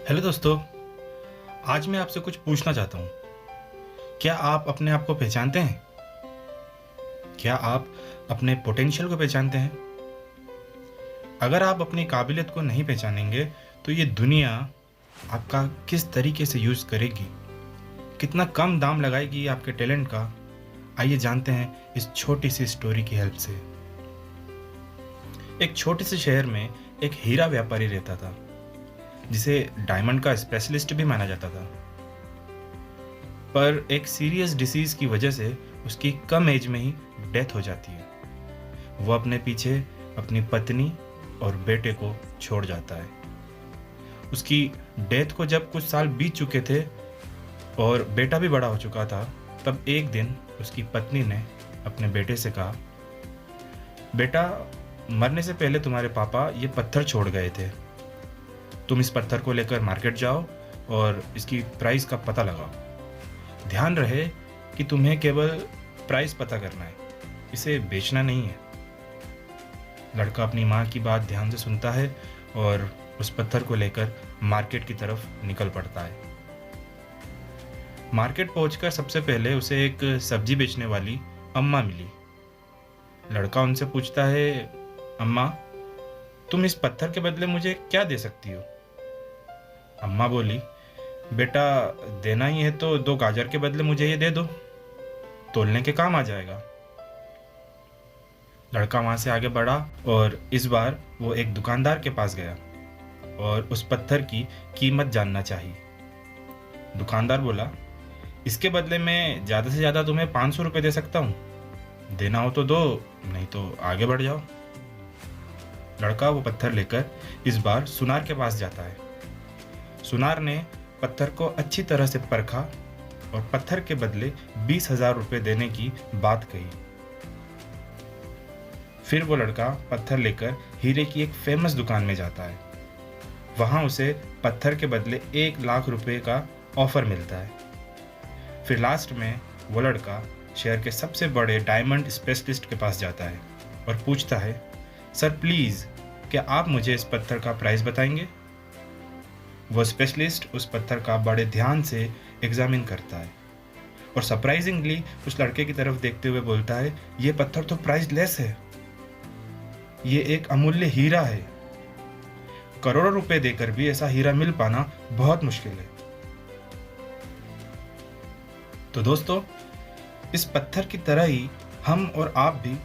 Hello दोस्तों, आज मैं आपसे कुछ पूछना चाहता हूँ। क्या आप अपने आप को पहचानते हैं? क्या आप अपने पोटेंशियल को पहचानते हैं? अगर आप अपनी काबिलियत को नहीं पहचानेंगे तो ये दुनिया आपका किस तरीके से यूज़ करेगी, कितना कम दाम लगाएगी आपके टैलेंट का। आइए जानते हैं इस छोटी सी स्टोरी की हेल्प से। एक छोटे से शहर में एक हीरा व्यापारी रहता था, जिसे डायमंड का स्पेशलिस्ट भी माना जाता था। पर एक सीरियस डिसीज की वजह से उसकी कम एज में ही डेथ हो जाती है। वो अपने पीछे अपनी पत्नी और बेटे को छोड़ जाता है। उसकी डेथ को जब कुछ साल बीत चुके थे और बेटा भी बड़ा हो चुका था, तब एक दिन उसकी पत्नी ने अपने बेटे से कहा, बेटा, मरने से पहले तुम्हारे पापा ये पत्थर छोड़ गए थे। तुम इस पत्थर को लेकर मार्केट जाओ और इसकी प्राइस का पता लगाओ। ध्यान रहे कि तुम्हें केवल प्राइस पता करना है, इसे बेचना नहीं है। लड़का अपनी माँ की बात ध्यान से सुनता है और उस पत्थर को लेकर मार्केट की तरफ निकल पड़ता है। मार्केट पहुंचकर सबसे पहले उसे एक सब्जी बेचने वाली अम्मा मिली। लड़का उनसे पूछता है, अम्मा, तुम इस पत्थर के बदले मुझे क्या दे सकती हो? अम्मा बोली, बेटा, देना ही है तो 2 गाजर के बदले मुझे ये दे दो, तोलने के काम आ जाएगा। लड़का वहां से आगे बढ़ा और इस बार वो एक दुकानदार के पास गया और उस पत्थर की कीमत जानना चाहिए। दुकानदार बोला, इसके बदले मैं ज़्यादा से ज़्यादा तुम्हें 500 रुपये दे सकता हूँ, देना हो तो दो, नहीं तो आगे बढ़ जाओ। लड़का वो पत्थर लेकर इस बार सुनार के पास जाता है। सुनार ने पत्थर को अच्छी तरह से परखा और पत्थर के बदले 20,000 रुपये देने की बात कही। फिर वो लड़का पत्थर लेकर हीरे की एक फेमस दुकान में जाता है। वहां उसे पत्थर के बदले 1 लाख रुपए का ऑफर मिलता है। फिर लास्ट में वो लड़का शहर के सबसे बड़े डायमंड स्पेशलिस्ट के पास जाता है और पूछता है, सर प्लीज़, क्या आप मुझे इस पत्थर का प्राइस बताएंगे? वो स्पेशलिस्ट उस पत्थर का बड़े ध्यान से एग्जामिन करता है और सरप्राइजिंगली उस लड़के की तरफ देखते हुए बोलता है, ये पत्थर तो प्राइसलेस है, ये एक अमूल्य हीरा है। करोड़ों रुपए देकर भी ऐसा हीरा मिल पाना बहुत मुश्किल है। तो दोस्तों, इस पत्थर की तरह ही हम और आप भी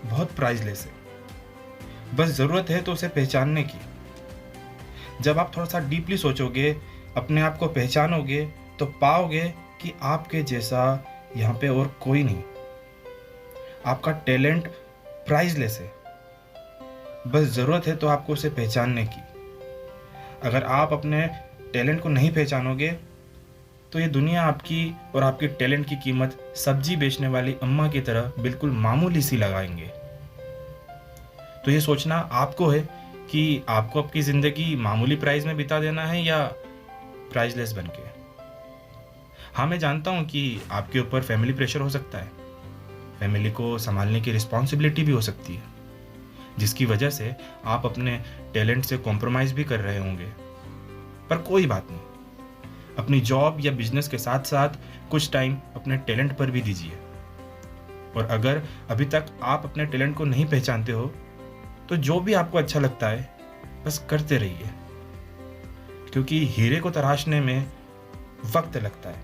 बहुत प्राइसलेस है। बस ज़रूरत है तो उसे पहचानने की। जब आप थोड़ा सा डीपली सोचोगे, अपने आप को पहचानोगे, तो पाओगे कि आपके जैसा यहाँ पे और कोई नहीं। आपका टैलेंट प्राइसलेस है, बस ज़रूरत है तो आपको उसे पहचानने की। अगर आप अपने टैलेंट को नहीं पहचानोगे तो ये दुनिया आपकी और आपके टैलेंट की कीमत सब्जी बेचने वाली अम्मा की तरह बिल्कुल मामूली सी लगाएंगे। तो ये सोचना आपको है कि आपको आपकी ज़िंदगी मामूली प्राइस में बिता देना है या प्राइसलेस बन के। हाँ, मैं जानता हूँ कि आपके ऊपर फैमिली प्रेशर हो सकता है, फैमिली को संभालने की रिस्पॉन्सिबिलिटी भी हो सकती है, जिसकी वजह से आप अपने टैलेंट से कॉम्प्रोमाइज़ भी कर रहे होंगे। पर कोई बात नहीं, अपनी जॉब या बिजनेस के साथ साथ कुछ टाइम अपने टैलेंट पर भी दीजिए। और अगर अभी तक आप अपने टैलेंट को नहीं पहचानते हो तो जो भी आपको अच्छा लगता है बस करते रहिए, क्योंकि हीरे को तराशने में वक्त लगता है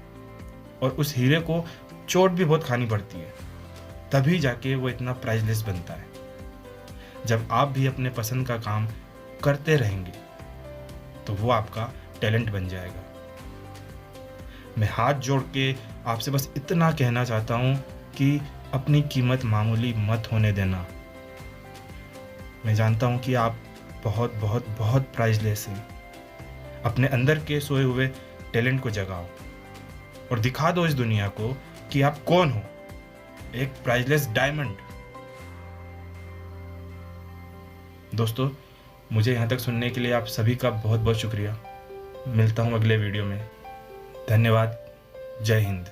और उस हीरे को चोट भी बहुत खानी पड़ती है, तभी जाके वो इतना प्राइसलेस बनता है। जब आप भी अपने पसंद का काम करते रहेंगे तो वो आपका टैलेंट बन जाएगा। मैं हाथ जोड़ के आपसे बस इतना कहना चाहता हूँ कि अपनी कीमत मामूली मत होने देना। मैं जानता हूँ कि आप बहुत बहुत बहुत प्राइसलेस हैं। अपने अंदर के सोए हुए टैलेंट को जगाओ और दिखा दो इस दुनिया को कि आप कौन हो, एक प्राइसलेस डायमंड। दोस्तों, मुझे यहाँ तक सुनने के लिए आप सभी का बहुत बहुत शुक्रिया। मिलता हूँ अगले वीडियो में। धन्यवाद। जय हिंद।